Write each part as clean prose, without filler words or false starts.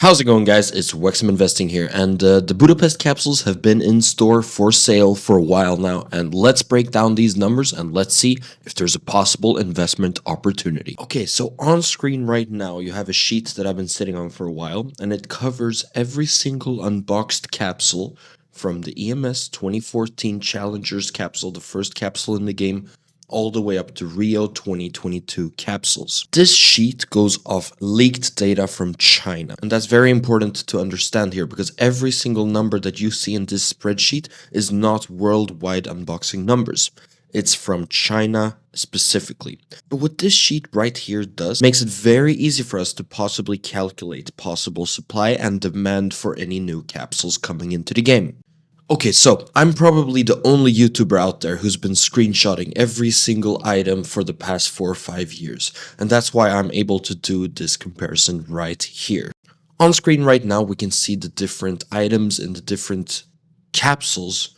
How's it going, guys? It's Wexxim Investing here, and the Budapest capsules have been in store for sale for a while now, and let's break down these numbers and let's see if there's a possible investment opportunity. Okay, so on screen right now, you have a sheet that I've been sitting on for a while, and it covers every single unboxed capsule from the EMS 2014 Challengers capsule, the first capsule in the game, all the way up to Rio 2022 capsules. This sheet goes off leaked data from China, and that's very important to understand here because every single number that you see in this spreadsheet is not worldwide unboxing numbers. It's from China specifically. But what this sheet right here does makes it very easy for us to possibly calculate possible supply and demand for any new capsules coming into the game. Okay, so I'm probably the only YouTuber out there who's been screenshotting every single item for the past 4 or 5 years, and that's why I'm able to do this comparison right here. On screen right now, we can see the different items in the different capsules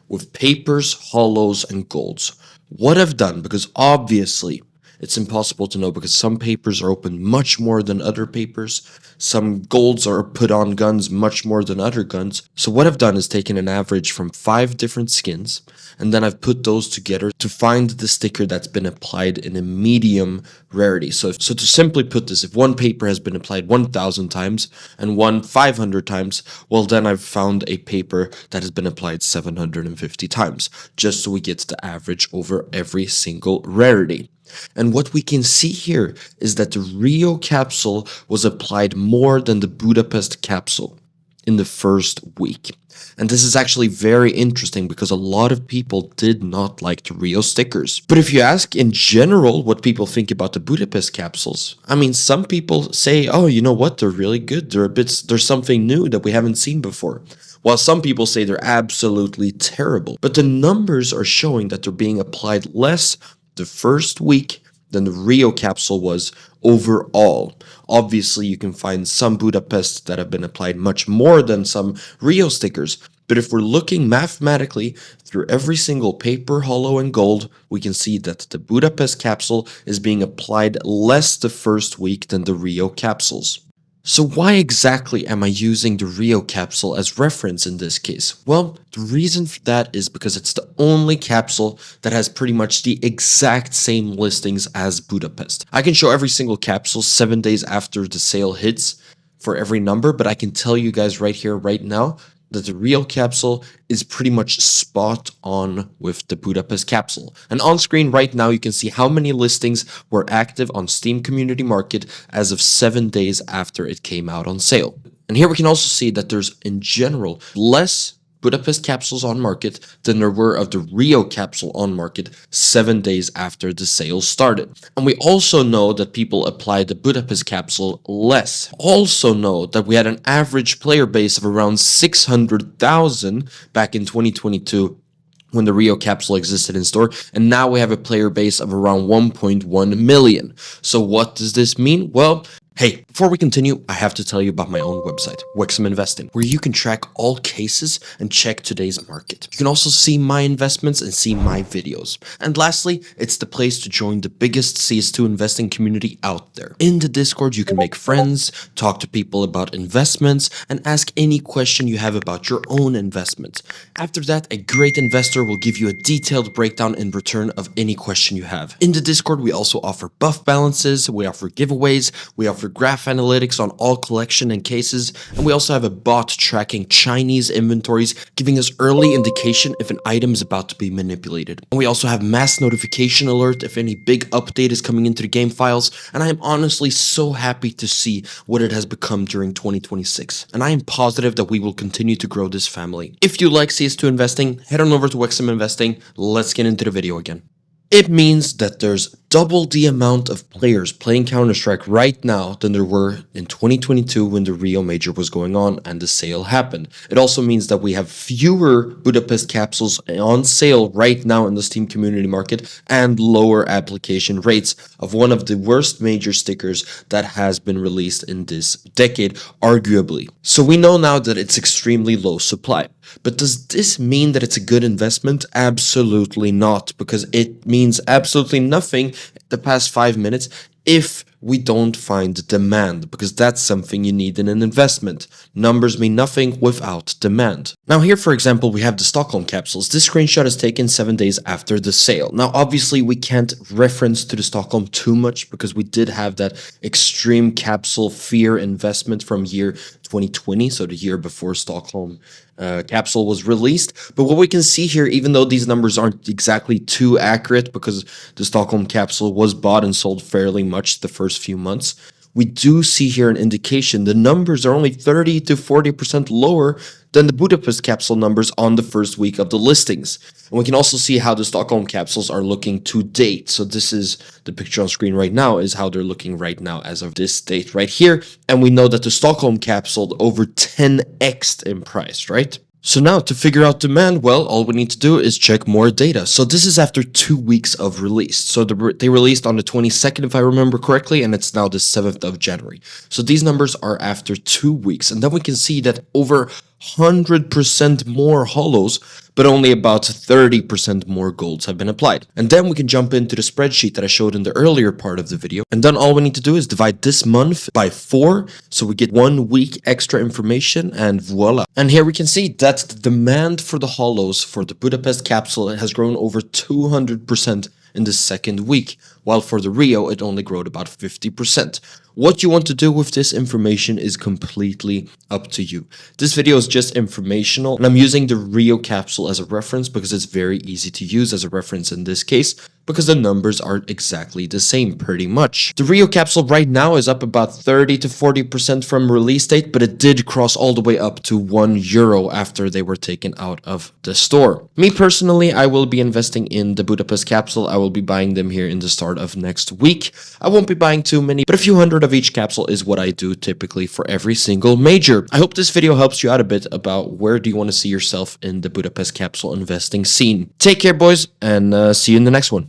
with papers, hollows, and golds. What I've done, because obviously it's impossible to know because some papers are opened much more than other papers. Some golds are put on guns much more than other guns. So what I've done is taken an average from 5 different skins, and then I've put those together to find the sticker that's been applied in a medium rarity. So to simply put this, if one paper has been applied 1,000 times and one 500 times, well then I've found a paper that has been applied 750 times, just so we get the average over every single rarity. And what we can see here is that the Rio capsule was applied more than the Budapest capsule in the first week. And this is actually very interesting because a lot of people did not like the Rio stickers. But if you ask in general what people think about the Budapest capsules, I mean, some people say, oh, you know what, they're really good. There's something new that we haven't seen before. While some people say they're absolutely terrible. But the numbers are showing that they're being applied less the first week than the Rio capsule was overall. Obviously, you can find some Budapest that have been applied much more than some Rio stickers, but if we're looking mathematically through every single paper, hollow, and gold, we can see that the Budapest capsule is being applied less the first week than the Rio capsules. So why exactly am I using the Rio capsule as reference in this case? Well, the reason for that is because it's the only capsule that has pretty much the exact same listings as Budapest. I can show every single capsule 7 days after the sale hits for every number, but I can tell you guys right here, right now, that the Rio capsule is pretty much spot on with the Budapest capsule. And on screen right now, you can see how many listings were active on Steam Community Market as of 7 days after it came out on sale. And here we can also see that there's, in general, less Budapest capsules on market than there were of the Rio capsule on market 7 days after the sale started. And we also know that people applied the Budapest capsule less. Also know that we had an average player base of around 600,000 back in 2022 when the Rio capsule existed in store, and now we have a player base of around 1.1 million. So what does this mean? Well, hey, before we continue, I have to tell you about my own website, Wexxim Investing, where you can track all cases and check today's market. You can also see my investments and see my videos. And lastly, it's the place to join the biggest CS2 investing community out there. In the Discord, you can make friends, talk to people about investments, and ask any question you have about your own investments. After that, a great investor will give you a detailed breakdown in return of any question you have. In the Discord, we also offer buff balances, we offer giveaways, we offer graph analytics on all collection and cases, and we also have a bot tracking Chinese inventories, giving us early indication if an item is about to be manipulated. And we also have mass notification alert if any big update is coming into the game files, and I am honestly so happy to see what it has become during 2026. And I am positive that we will continue to grow this family. If you like CS2 investing, head on over to Wexxim Investing. Let's get into the video again. It means that there's double the amount of players playing Counter-Strike right now than there were in 2022 when the Rio Major was going on and the sale happened. It also means that we have fewer Budapest capsules on sale right now in the Steam Community Market and lower application rates of one of the worst major stickers that has been released in this decade, arguably. So we know now that it's extremely low supply. But does this mean that it's a good investment? Absolutely not, because it means absolutely nothing the past 5 minutes if we don't find demand, because that's something you need in an investment. Numbers mean nothing without demand. Now here, for example, we have the Stockholm capsules. This screenshot is taken 7 days after the sale. Now, obviously, we can't reference to the Stockholm too much because we did have that extreme capsule fear investment from year 2020, so the year before Stockholm capsule was released. But what we can see here, even though these numbers aren't exactly too accurate because the Stockholm capsule was bought and sold fairly much the first few months, we do see here an indication the numbers are only 30 to 40% lower than the Budapest capsule numbers on the first week of the listings. And we can also see how the Stockholm capsules are looking to date. So this is the picture on screen right now, is how they're looking right now as of this date right here. And we know that the Stockholm capsule over 10x'd in price, right? So now to figure out demand, well, all we need to do is check more data. So this is after 2 weeks of release. So they released on the 22nd, if I remember correctly, and it's now the 7th of January. So these numbers are after 2 weeks. And then we can see that over 100% more hollows, but only about 30% more golds have been applied. And then we can jump into the spreadsheet that I showed in the earlier part of the video. And then all we need to do is divide this month by 4. So we get 1 week extra information, and voila. And here we can see that the demand for the hollows for the Budapest capsule has grown over 200% in the second week, while for the Rio it only grew about 50%. What you want to do with this information is completely up to you. This video is just informational, and I'm using the Rio capsule as a reference because it's very easy to use as a reference in this case, because the numbers are exactly the same pretty much. The Rio capsule right now is up about 30 to 40% from release date, but it did cross all the way up to €1 after they were taken out of the store. Me personally, I will be investing in the Budapest capsule. I will be buying them here in the start of next week. I won't be buying too many, but a few hundred of each capsule is what I do typically for every single major. I hope this video helps you out a bit about where do you want to see yourself in the Budapest capsule investing scene. Take care, boys, and see you in the next one.